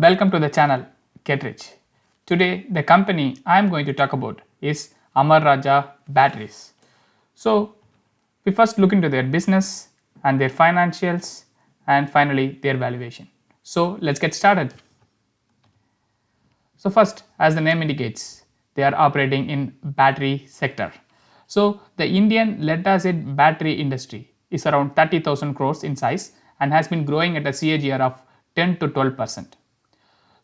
Welcome to the channel Get Rich. Today the company I am going to talk about is Amara Raja Batteries. So we first look into their business and their financials and finally their valuation. So let's get started. So first, as the name indicates, they are operating in battery sector. So the Indian lead acid battery industry is around 30,000 crores in size and has been growing at a CAGR of 10 to 12%.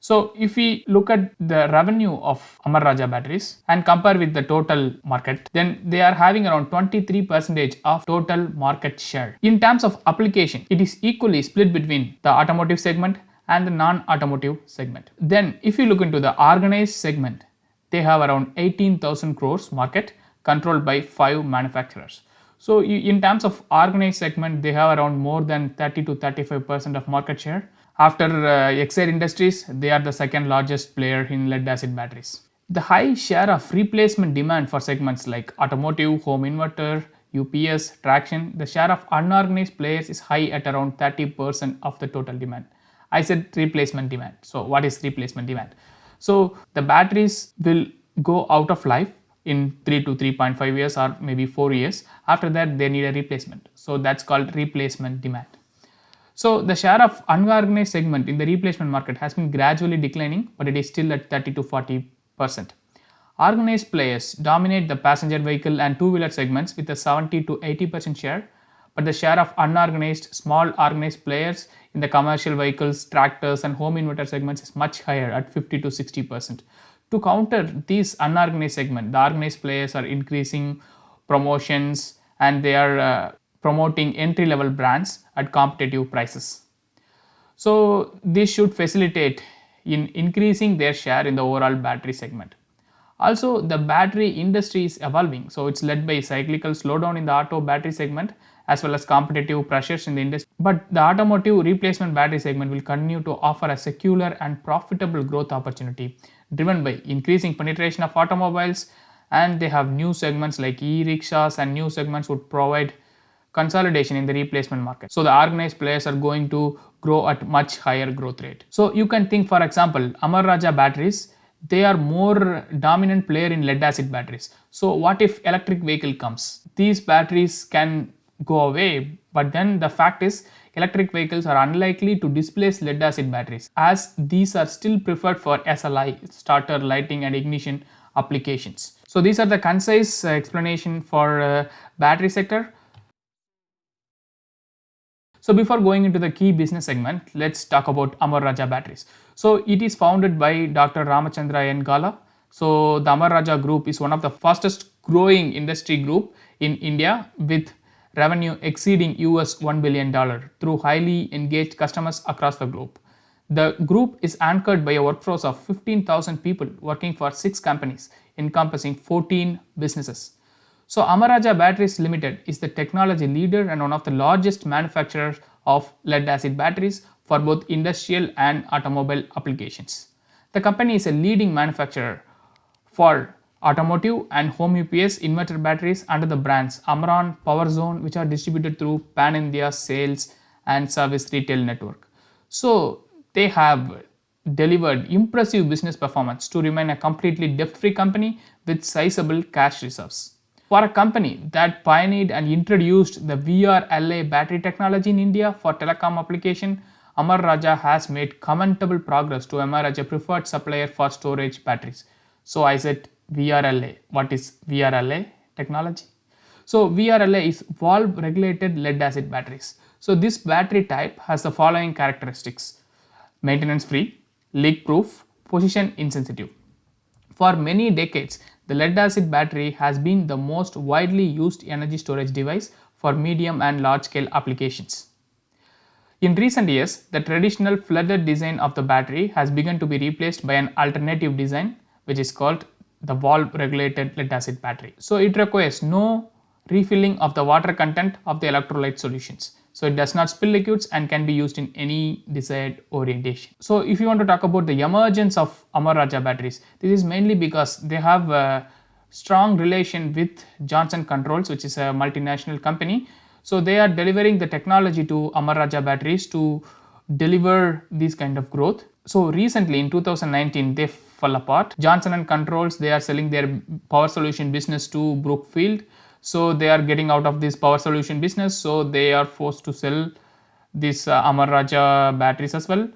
So if we look at the revenue of Amara Raja batteries and compare with the total market, then they are having around 23% of total market share. In terms of application, it is equally split between the automotive segment and the non-automotive segment. Then if you look into the organized segment, they have around 18,000 crores market controlled by 5 manufacturers. So in terms of organized segment, they have around more than 30 to 35% of market share. After Exide Industries, they are the second largest player in lead acid batteries. The high share of replacement demand for segments like automotive, home inverter, UPS, traction, the share of unorganized players is high at around 30% of the total demand. I said replacement demand. So what is replacement demand? So the batteries will go out of life in 3 to 3.5 years or maybe 4 years. After that, they need a replacement. So that's called replacement demand. So the share of unorganized segment in the replacement market has been gradually declining, but it is still at 30 to 40%. Organized players dominate the passenger vehicle and two-wheeler segments with a 70 to 80% share, but the share of unorganized, small organized players in the commercial vehicles, tractors and home inverter segments is much higher at 50 to 60%. To counter these unorganized segment, the organized players are increasing promotions and they are promoting entry level brands at competitive prices. So this should facilitate in increasing their share in the overall battery segment. Also, the battery industry is evolving, so it's led by cyclical slowdown in the auto battery segment as well as competitive pressures in the industry. But the automotive replacement battery segment will continue to offer a secular and profitable growth opportunity driven by increasing penetration of automobiles, and they have new segments like e-rickshaws, and new segments would provide consolidation in the replacement market. So the organized players are going to grow at much higher growth rate. So you can think, for example, Amara Raja batteries, they are more dominant player in lead acid batteries. So what if electric vehicle comes? These batteries can go away, but then the fact is electric vehicles are unlikely to displace lead acid batteries as these are still preferred for SLI, starter, lighting and ignition applications. So these are the concise explanation for battery sector. So before going into the key business segment, let's talk about Amara Raja batteries. So it is founded by Dr. Ramachandra N. Gala. So the Amara Raja group is one of the fastest growing industry group in India with revenue exceeding US $1 billion through highly engaged customers across the globe. The group is anchored by a workforce of 15,000 people working for 6 companies encompassing 14 businesses. So Amara Raja Batteries Limited is the technology leader and one of the largest manufacturers of lead acid batteries for both industrial and automobile applications. The company is a leading manufacturer for automotive and home UPS inverter batteries under the brands Amaron, PowerZone, which are distributed through Pan India sales and service retail network. So they have delivered impressive business performance to remain a completely debt-free company with sizable cash reserves. For a company that pioneered and introduced the VRLA battery technology in India for telecom application, Amara Raja has made commendable progress to emerge a preferred supplier for storage batteries. So I said VRLA. What is VRLA technology? So VRLA is valve regulated lead acid batteries. So this battery type has the following characteristics: maintenance free, leak proof, position insensitive. For many decades, the lead acid battery has been the most widely used energy storage device for medium and large scale applications. In recent years, the traditional flooded design of the battery has begun to be replaced by an alternative design which is called the valve regulated lead acid battery. So it requires no refilling of the water content of the electrolyte solutions. So it does not spill liquids and can be used in any desired orientation. So if you want to talk about the emergence of Amara Raja batteries, this is mainly because they have a strong relation with Johnson Controls, which is a multinational company. So they are delivering the technology to Amara Raja batteries to deliver this kind of growth. So recently in 2019 they fell apart. Johnson and Controls, they are selling their power solution business to Brookfield. So they are getting out of this power solution business. So they are forced to sell this Amara Raja batteries as well.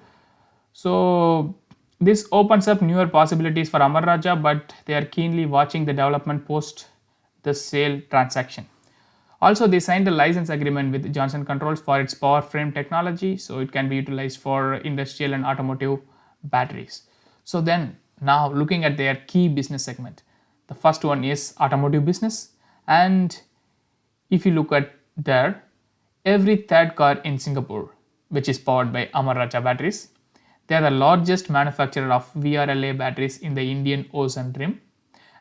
So this opens up newer possibilities for Amara Raja, but they are keenly watching the development post the sale transaction. Also, they signed a license agreement with Johnson Controls for its power frame technology, so it can be utilized for industrial and automotive batteries. So then, now looking at their key business segment, the first one is automotive business, and if you look at there, every third car in Singapore, which is powered by Amara Raja batteries, they are the largest manufacturer of VRLA batteries in the Indian Ocean Rim.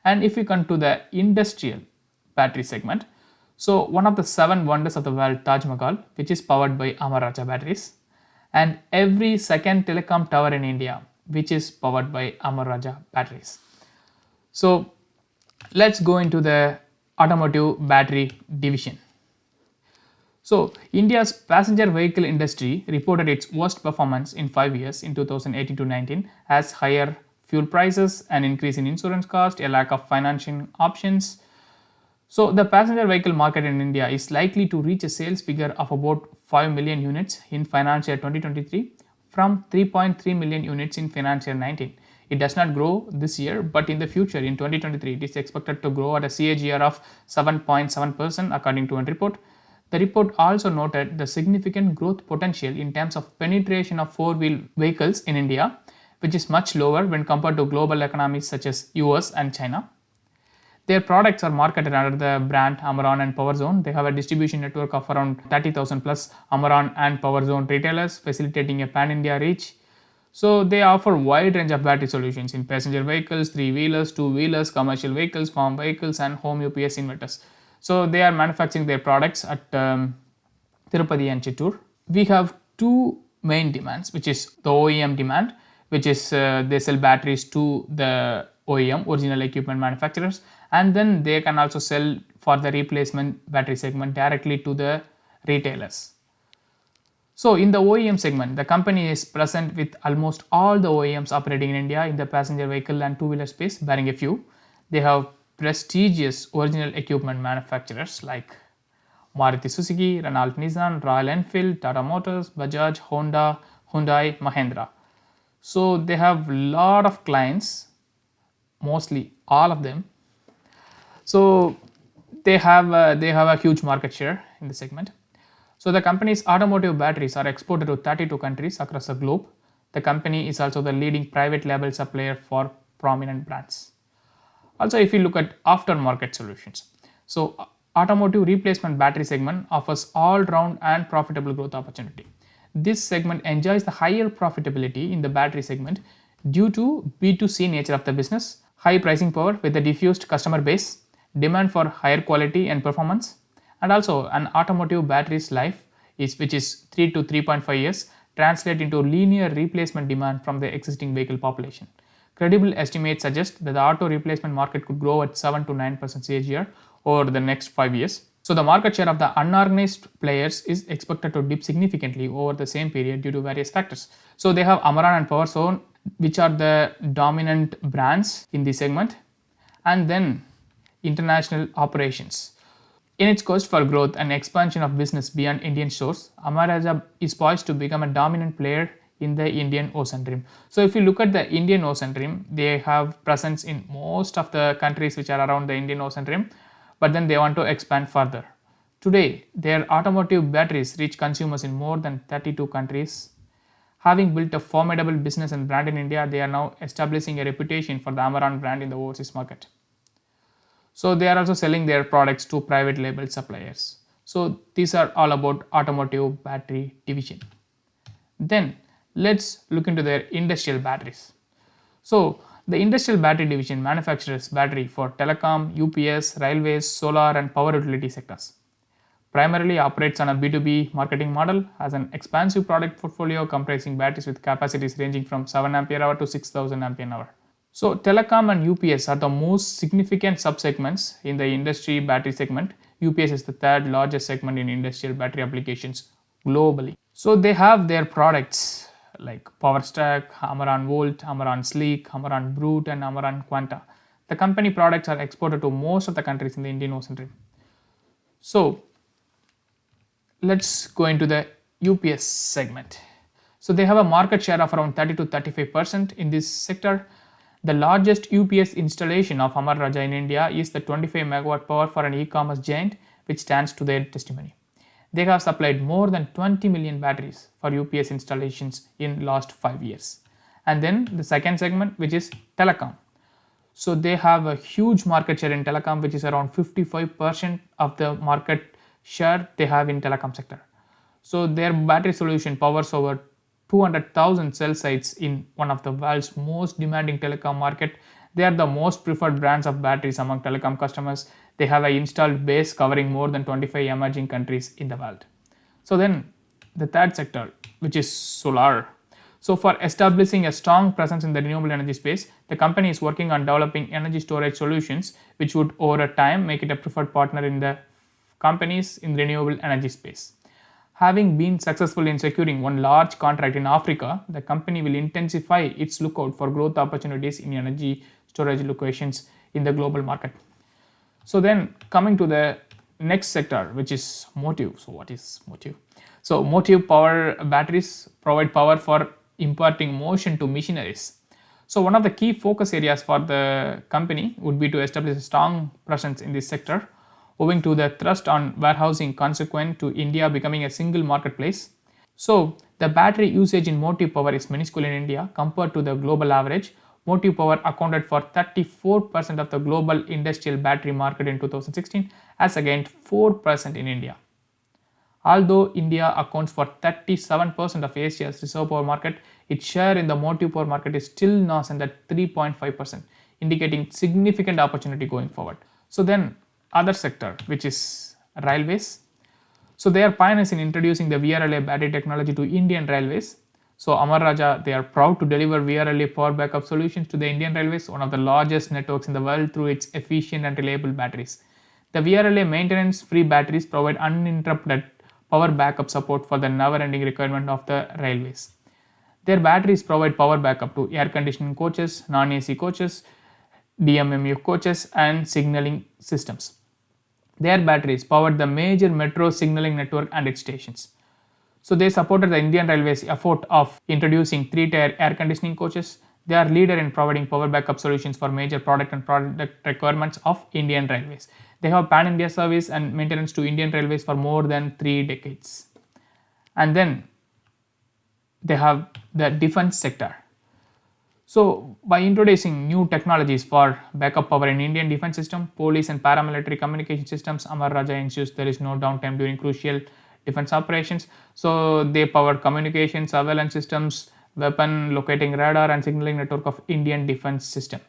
And if we come to the industrial battery segment, so one of the seven wonders of the world, Taj Mahal, which is powered by Amara Raja batteries, and every second telecom tower in India, which is powered by Amara Raja batteries. So let's go into the automotive battery division. So, India's passenger vehicle industry reported its worst performance in 5 years in 2018 to 19 as higher fuel prices, an increase in insurance cost, a lack of financing options. So, the passenger vehicle market in India is likely to reach a sales figure of about 5 million units in financial year 2023 from 3.3 million units in financial year 19. It does not grow this year, but in the future, in 2023, it is expected to grow at a CAGR of 7.7% according to one report. The report also noted the significant growth potential in terms of penetration of four-wheel vehicles in India, which is much lower when compared to global economies such as US and China. Their products are marketed under the brand Amaron and PowerZone. They have a distribution network of around 30,000 plus Amaron and PowerZone retailers, facilitating a pan-India reach. So they offer a wide range of battery solutions in passenger vehicles, three-wheelers, two-wheelers, commercial vehicles, farm vehicles, and home UPS inverters. So they are manufacturing their products at Tirupati and Chittoor. We have two main demands, which is the OEM demand, which is they sell batteries to the OEM, original equipment manufacturers, and then they can also sell for the replacement battery segment directly to the retailers. So in the OEM segment, the company is present with almost all the OEMs operating in India in the passenger vehicle and two-wheeler space, barring a few. They have prestigious original equipment manufacturers like Maruti Suzuki, Renault Nissan, Royal Enfield, Tata Motors, Bajaj, Honda, Hyundai, Mahindra. So they have a lot of clients, mostly all of them. So they have a huge market share in the segment. So the company's automotive batteries are exported to 32 countries across the globe. The company is also the leading private label supplier for prominent brands. Also, if you look at aftermarket solutions, so automotive replacement battery segment offers all-round and profitable growth opportunity. This segment enjoys the higher profitability in the battery segment due to B2C nature of the business, high pricing power with a diffused customer base, demand for higher quality and performance, and also an automotive battery's life which is 3 to 3.5 years translate into linear replacement demand from the existing vehicle population. Credible estimates suggest that the auto replacement market could grow at 7 to 9% CAGR over the next 5 years. So the market share of the unorganized players is expected to dip significantly over the same period due to various factors. So they have Amaran and PowerZone, which are the dominant brands in this segment, and then international operations. In its quest for growth and expansion of business beyond Indian shores, Amara Raja is poised to become a dominant player in the Indian Ocean Rim. So if you look at the Indian Ocean Rim, they have presence in most of the countries which are around the Indian Ocean Rim, but then they want to expand further. Today, their automotive batteries reach consumers in more than 32 countries. Having built a formidable business and brand in India, they are now establishing a reputation for the Amaran brand in the overseas market. So they are also selling their products to private label suppliers. So these are all about automotive battery division. Then let's look into their industrial batteries. So the industrial battery division manufactures battery for telecom, UPS, railways, solar and power utility sectors. Primarily operates on a B2B marketing model, has an expansive product portfolio comprising batteries with capacities ranging from 7 ampere hour to 6000 ampere hour. So telecom and UPS are the most significant subsegments in the industry battery segment. UPS is the third largest segment in industrial battery applications globally. So they have their products like PowerStack, Amaran Volt, Amaran Sleek, Amaran Brute, and Amaran Quanta. The company products are exported to most of the countries in the Indian Ocean region. So let's go into the UPS segment. So they have a market share of around 30 to 35% in this sector. The largest UPS installation of Amara Raja in India is the 25 megawatt power for an e-commerce giant, which stands to their testimony. They have supplied more than 20 million batteries for UPS installations in last 5 years. And then the second segment, which is telecom. So they have a huge market share in telecom, which is around 55% of the market share they have in telecom sector. So their battery solution powers over 200,000 cell sites in one of the world's most demanding telecom market. They are the most preferred brands of batteries among telecom customers. They have an installed base covering more than 25 emerging countries in the world. So then the third sector, which is solar. So for establishing a strong presence in the renewable energy space, the company is working on developing energy storage solutions which would over time make it a preferred partner in the companies in renewable energy space. Having been successful in securing one large contract in Africa, the company will intensify its lookout for growth opportunities in energy storage locations in the global market. So then coming to the next sector, which is Motive. So what is Motive? So Motive power batteries provide power for imparting motion to machineries. So one of the key focus areas for the company would be to establish a strong presence in this sector, owing to the thrust on warehousing consequent to India becoming a single marketplace. So the battery usage in Motive power is minuscule in India compared to the global average. Motive power accounted for 34% of the global industrial battery market in 2016 as against 4% in India. Although India accounts for 37% of Asia's reserve power market, its share in the Motive power market is still nascent at 3.5%, indicating significant opportunity going forward. So then other sector, which is railways. So they are pioneers in introducing the VRLA battery technology to Indian railways. So Amara Raja, they are proud to deliver VRLA power backup solutions to the Indian railways, one of the largest networks in the world, through its efficient and reliable batteries. The VRLA maintenance-free batteries provide uninterrupted power backup support for the never-ending requirement of the railways. Their batteries provide power backup to air conditioning coaches, non-AC coaches, DMMU coaches, and signaling systems. Their batteries powered the major metro signaling network and its stations. So they supported the Indian Railways effort of introducing 3-tier air conditioning coaches. They are leader in providing power backup solutions for major product and product requirements of Indian Railways. They have pan-India service and maintenance to Indian Railways for more than 3 decades. And then they have the defense sector. So by introducing new technologies for backup power in Indian defense system, police and paramilitary communication systems, Amara Raja ensures there is no downtime during crucial defense operations. So they power communication, surveillance systems, weapon locating radar and signaling network of Indian defense system.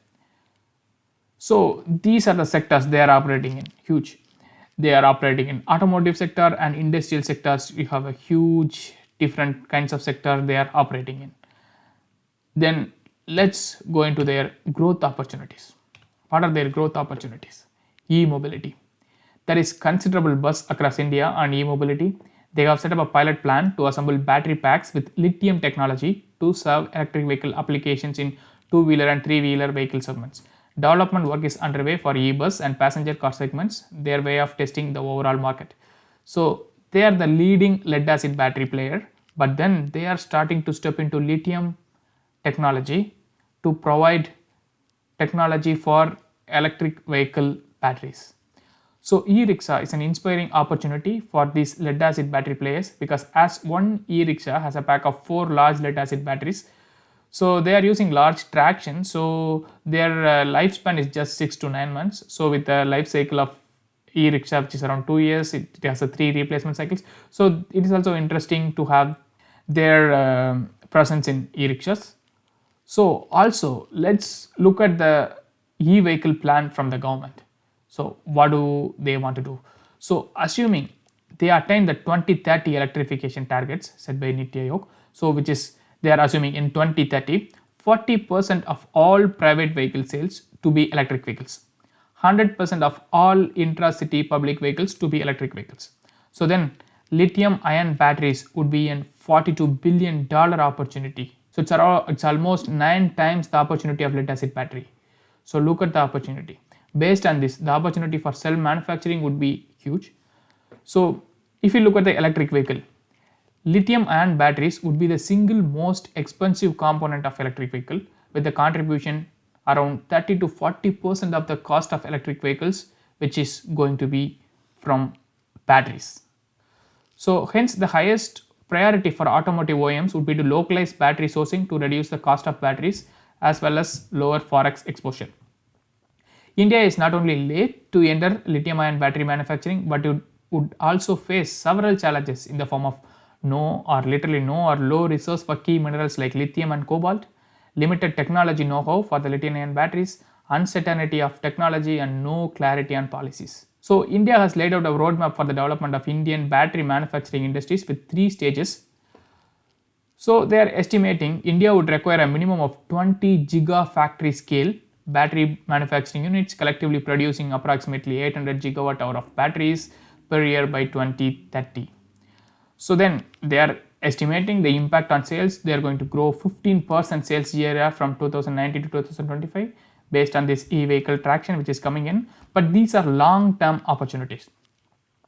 So these are the sectors they are operating in, huge. They are operating in automotive sector and industrial sectors. You have a huge different kinds of sector they are operating in. Then let's go into their growth opportunities. What are their growth opportunities? E-mobility. There is considerable buzz across India on e-mobility. They have set up a pilot plan to assemble battery packs with lithium technology to serve electric vehicle applications in two-wheeler and three-wheeler vehicle segments. Development work is underway for e-bus and passenger car segments, their way of testing the overall market. So they are the leading lead-acid battery player, but then they are starting to step into lithium technology to provide technology for electric vehicle batteries. So e-rickshaw is an inspiring opportunity for these lead acid battery players, because as one e-rickshaw has a pack of 4 large lead acid batteries, so they are using large traction, so their lifespan is just 6 to 9 months. So with the life cycle of e-rickshaw, which is around 2 years, it has a 3 replacement cycles. So it is also interesting to have their presence in e-rickshaws. So also let's look at the e-vehicle plan from the government. So what do they want to do? So assuming they attain the 2030 electrification targets set by Niti Aayog, so which is they are assuming in 2030 40% of all private vehicle sales to be electric vehicles, 100% of all intra-city public vehicles to be electric vehicles. So then lithium ion batteries would be a $42 billion opportunity. So it's almost 9 times the opportunity of lead acid battery. So look at the opportunity. Based on this, the opportunity for cell manufacturing would be huge. So if you look at the electric vehicle, lithium ion batteries would be the single most expensive component of electric vehicle, with the contribution around 30 to 40% of the cost of electric vehicles, which is going to be from batteries. So hence the highest priority for automotive OEMs would be to localize battery sourcing to reduce the cost of batteries as well as lower forex exposure. India is not only late to enter lithium ion battery manufacturing, but it would also face several challenges in the form of no or literally no or low resource for key minerals like lithium and cobalt, limited technology know-how for the lithium ion batteries, uncertainty of technology, and no clarity on policies. So India has laid out a roadmap for the development of Indian battery manufacturing industries with 3 stages. So they are estimating India would require a minimum of 20 gigafactory scale battery manufacturing units, collectively producing approximately 800 gigawatt hour of batteries per year by 2030. So then they are estimating the impact on sales. They are going to grow 15% sales year from 2019 to 2025 based on this e-vehicle traction which is coming in. But these are long-term opportunities.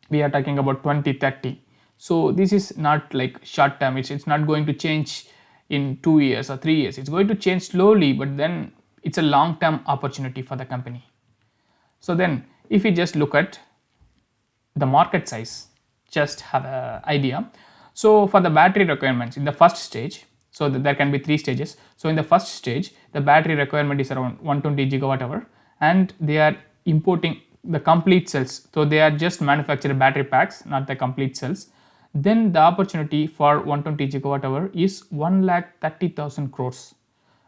We are talking about 2030. So this is not like short term. It's not going to change in 2 years or 3 years. It's going to change slowly, but then it's a long-term opportunity for the company. So then if we just look at the market size, just have an idea. So for the battery requirements in the first stage, so there can be 3 stages. So in the first stage, the battery requirement is around 120 gigawatt hour, and they are importing the complete cells. So they are just manufacturing battery packs, not the complete cells. Then the opportunity for 120 gigawatt hour is 1,30,000 crores.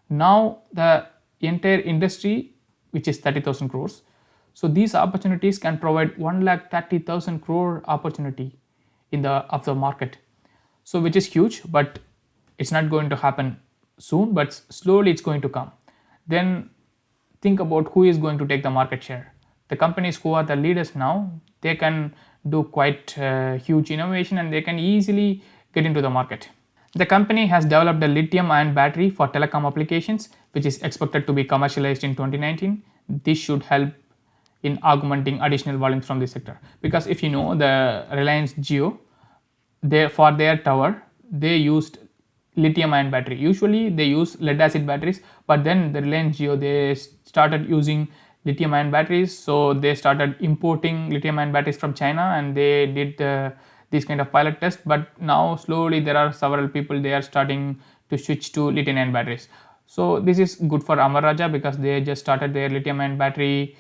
Now the entire industry, which is 30,000 crores, so these opportunities can provide 1,30,000 crore opportunity in the market. So which is huge, but it's not going to happen soon, but slowly it's going to come. Then think about who is going to take the market share. The companies who are the leaders now, they can do quite huge innovation and they can easily get into the market. The company has developed a lithium ion battery for telecom applications, which is expected to be commercialized in 2019. This should help in augmenting additional volumes from this sector, because if you know, the Reliance Jio, for their tower they used lithium ion battery. Usually they use lead acid batteries, but then the Reliance Jio, they started using lithium ion batteries. So they started importing lithium ion batteries from China and they did this kind of pilot test. But now slowly there are several people, they are starting to switch to lithium ion batteries. So this is good for Amara Raja because they just started their lithium ion battery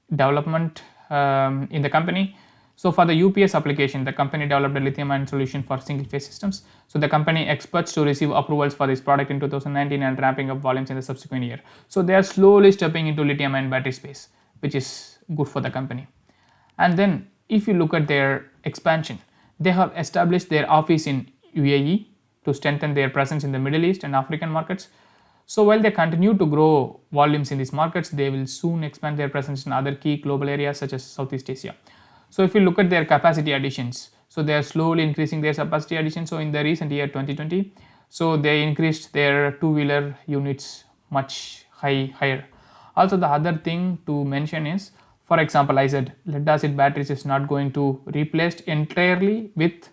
development in the company. So for the UPS application, the company developed a lithium ion solution for single phase systems. So the company expects to receive approvals for this product in 2019 and ramping up volumes in the subsequent year. So they are slowly stepping into lithium ion battery space, which is good for the company. And then if you look at their expansion, they have established their office in UAE to strengthen their presence in the Middle East and African markets. So while they continue to grow volumes in these markets, they will soon expand their presence in other key global areas such as Southeast Asia. So if you look at their capacity additions, so they are slowly increasing their capacity addition. So in the recent year 2020, so they increased their two-wheeler units much higher. Also the other thing to mention is, for example, I said lead acid batteries is not going to replaced entirely with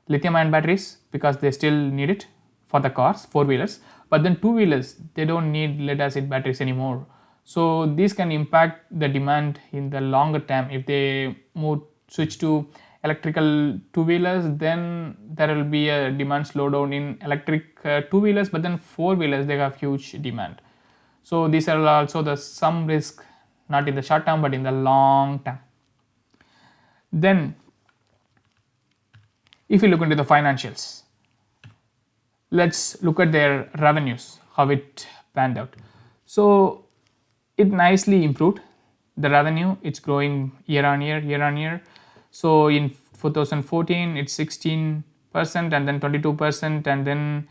lithium ion batteries because they still need it for the cars, four-wheelers, but then two-wheelers, they don't need lead acid batteries anymore. So these can impact the demand in the longer term. If they switch to electrical two-wheelers, then there will be a demand slowdown in electric two-wheelers, but then four-wheelers, they have huge demand. So these are also some risk, not in the short term but in the long term. Then if you look into the financials, let's look at their revenues, how it panned out. So it nicely improved. The revenue, it's growing year on year. So in 2014 it's 16% and then 22% and then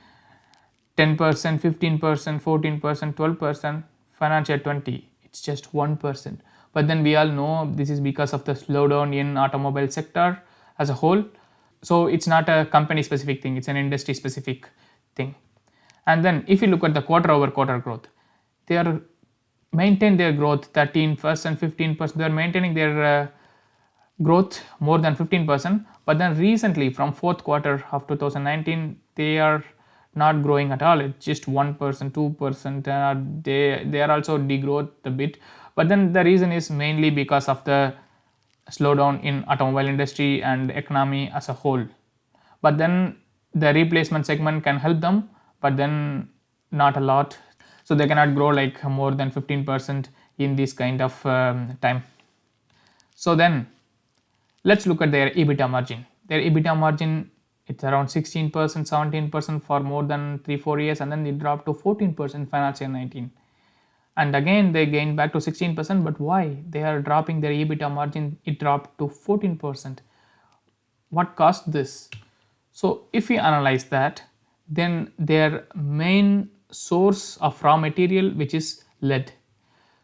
10%, 15%, 14%, 12%. Financial 20, it's just 1%. But then we all know this is because of the slowdown in automobile sector as a whole. So it's not a company specific thing, it's an industry specific thing. And then if you look at the quarter over quarter growth, they are maintain their growth 13%, 15%. They are maintaining their growth more than 15%. But then recently, from fourth quarter of 2019, they are not growing at all. It's just 1%, 2%. They are also degrowth a bit. But then the reason is mainly because of the slowdown in automobile industry and economy as a whole. But then the replacement segment can help them, but then not a lot. So they cannot grow like more than 15% in this kind of time. So then let's look at their EBITDA margin. Their EBITDA margin, it's around 16%, 17% for more than 3-4 years, and then it dropped to 14% financial year 19. And again they gained back to 16%. But why they are dropping their EBITDA margin? It dropped to 14%. What caused this? So if we analyze that, then their main source of raw material, which is lead.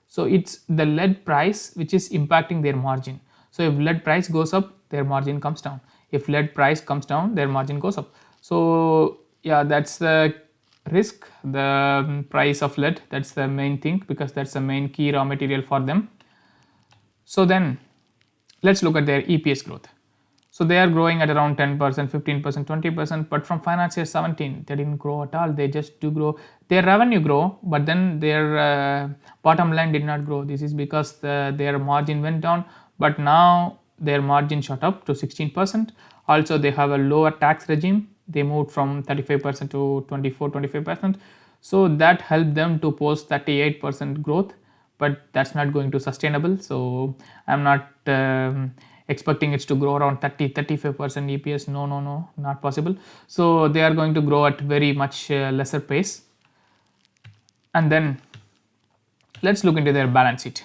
So it's the lead price which is impacting their margin. So if lead price goes up, their margin comes down. If lead price comes down, their margin goes up. So yeah, that's the risk, the price of lead. That's the main thing, because that's the main key raw material for them. So then let's look at their EPS growth. So they are growing at around 10%, 15%, 20%. But from financial year 17, they didn't grow at all. They just do grow. Their revenue grow, but then their bottom line did not grow. This is because their margin went down. But now their margin shot up to 16%. Also, they have a lower tax regime. They moved from 35% to 24-25%. So that helped them to post 38% growth. But that's not going to sustainable. So I'm not expecting it to grow around 30-35% EPS. No, not possible. So they are going to grow at very much lesser pace. And then let's look into their balance sheet.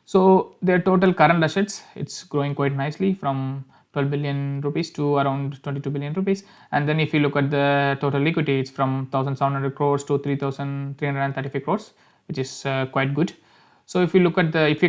So their total current assets, it's growing quite nicely from 12 billion rupees to around 22 billion rupees. And then if you look at the total equity, it's from 1700 crores to 3335 crores, which is quite good. So if you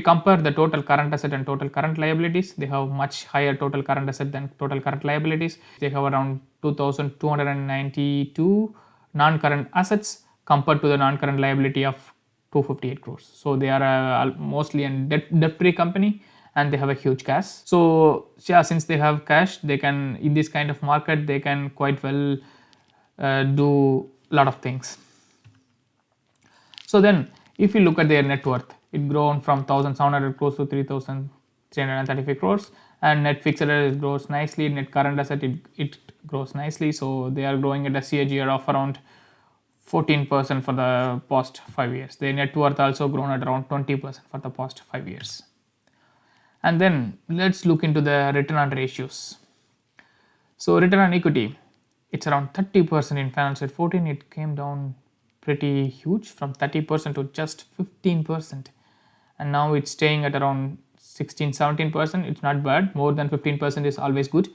compare the total current asset and total current liabilities, they have much higher total current asset than total current liabilities. They have around 2292 non-current assets compared to the non-current liability of 258 crores. So they are mostly a debt-free company, and they have a huge cash. So yeah, since they have cash, they can, in this kind of market, they can quite well do a lot of things. So then if you look at their net worth, it grown from 1700 crores to 3335 crores, and net fixed asset grows nicely, net current asset it grows nicely. So they are growing at a CAGR of around 14% for the past 5 years. Their net worth also grown at around 20% for the past 5 years. And then let's look into the return on ratios. So return on equity, it's around 30% in financial year 14. It came down pretty huge from 30% to just 15%. And now it's staying at around 16-17%. It's not bad. More than 15% is always good.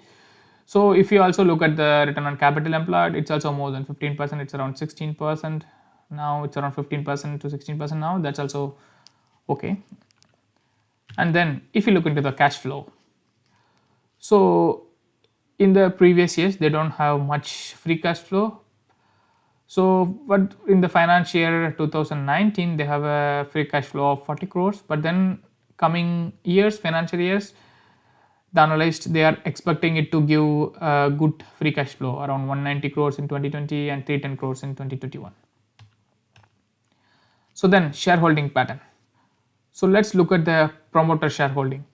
So if you also look at the return on capital employed, it's also more than 15%. It's around 16%. Now it's around 15% to 16% now. That's also okay. And then if you look into the cash flow, so in the previous years they don't have much free cash flow. So but in the financial year 2019 they have a free cash flow of 40 crores. But then coming years, financial years, the analyst, they are expecting it to give a good free cash flow around 190 crores in 2020 and 310 crores in 2021. So then shareholding pattern. So let's look at the promoter shareholding.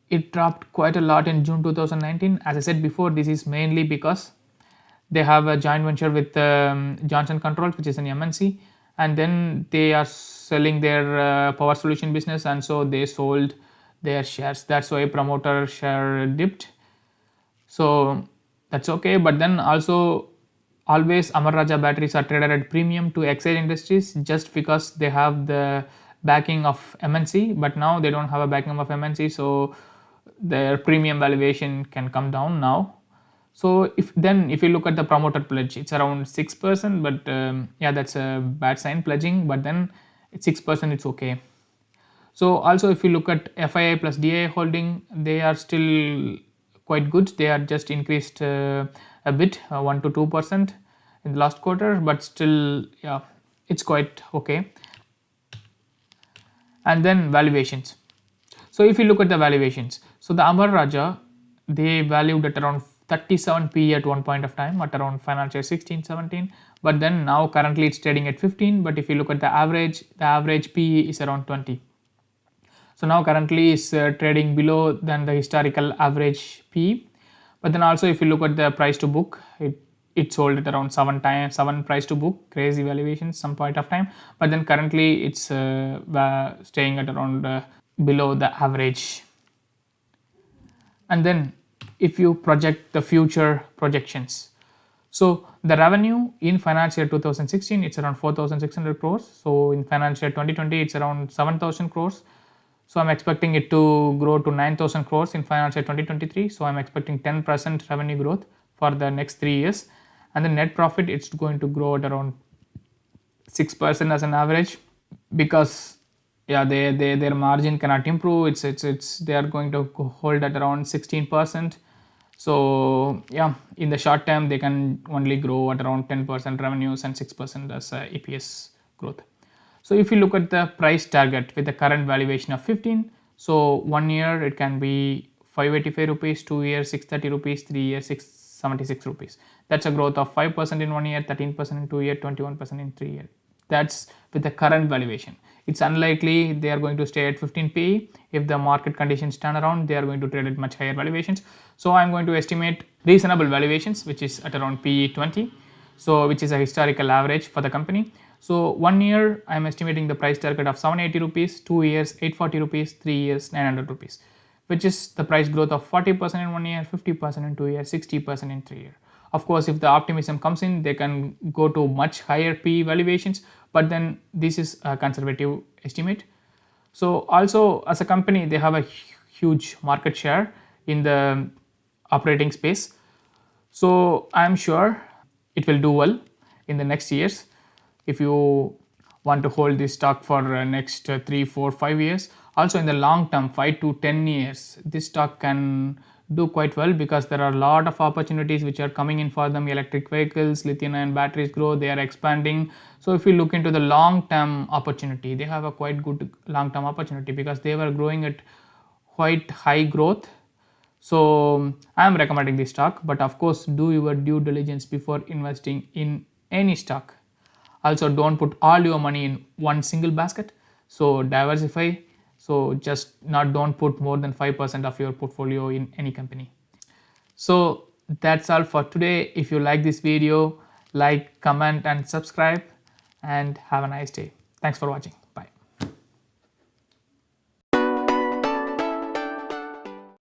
It dropped quite a lot in June 2019. As I said before, this is mainly because they have a joint venture with Johnson Controls, which is an MNC, and then they are selling their power solution business, and so they sold their shares. That's why promoter share dipped. So that's okay. But then also always Amara Raja batteries are traded at premium to Exide Industries just because they have the backing of MNC. But now they don't have a backing of MNC, so their premium valuation can come down now. So if you look at the promoter pledge, it's around 6%. But yeah, that's a bad sign, pledging. But then it's 6%, it's okay. So also if you look at FII plus DII holding, they are still quite good. They are just increased a bit, 1 to 2% in the last quarter, but still, yeah, it's quite okay. And then valuations. So if you look at the valuations, so the Amar Raja, they valued at around 37 P at one point of time, at around financial 16, 17, but then now currently it's trading at 15. But if you look at the average PE is around 20. So now currently is trading below than the historical average PE. But then also if you look at the price to book, it sold at around 7 price to book, crazy valuations some point of time. But then currently it's staying at around below the average. And then if you project the future projections, so the revenue in financial year 2016 it's around 4,600 crores. So in financial year 2020 it's around 7,000 crores. So I'm expecting it to grow to 9,000 crores in financial year 2023. So I'm expecting 10% revenue growth for the next 3 years. And the net profit it's going to grow at around 6% as an average, because yeah, their margin cannot improve. It's they are going to hold at around 16%. So yeah, in the short term they can only grow at around 10% revenues and 6% as EPS growth. So if you look at the price target with the current valuation of 15, so 1 year it can be 585 rupees, 2 years 630 rupees, 3 years 676 rupees. That's a growth of 5% in 1 year, 13% in 2 year, 21% in 3 year. That's with the current valuation. It's unlikely they are going to stay at 15 PE. If the market conditions turn around, they are going to trade at much higher valuations. So I'm going to estimate reasonable valuations, which is at around PE 20, so which is a historical average for the company. So 1 year I'm estimating the price target of 780 rupees, 2 years 840 rupees, 3 years 900 rupees, which is the price growth of 40% in 1 year, 50% in 2 years, 60% in 3 years. Of course, if the optimism comes in, they can go to much higher PE valuations, but then this is a conservative estimate. So also as a company, they have a huge market share in the operating space. So I'm sure it will do well in the next years. If you want to hold this stock for next 3, 4, 5 years, also in the long term 5 to 10 years, this stock can do quite well, because there are a lot of opportunities which are coming in for them. Electric vehicles, lithium ion batteries grow, they are expanding. So if you look into the long term opportunity, they have a quite good long term opportunity, because they were growing at quite high growth. So I am recommending this stock, but of course do your due diligence before investing in any stock. Also don't put all your money in one single basket, so diversify. So just not don't put more than 5% of your portfolio in any company. So that's all for today. If you like this video, like, comment and subscribe, and have a nice day. Thanks for watching.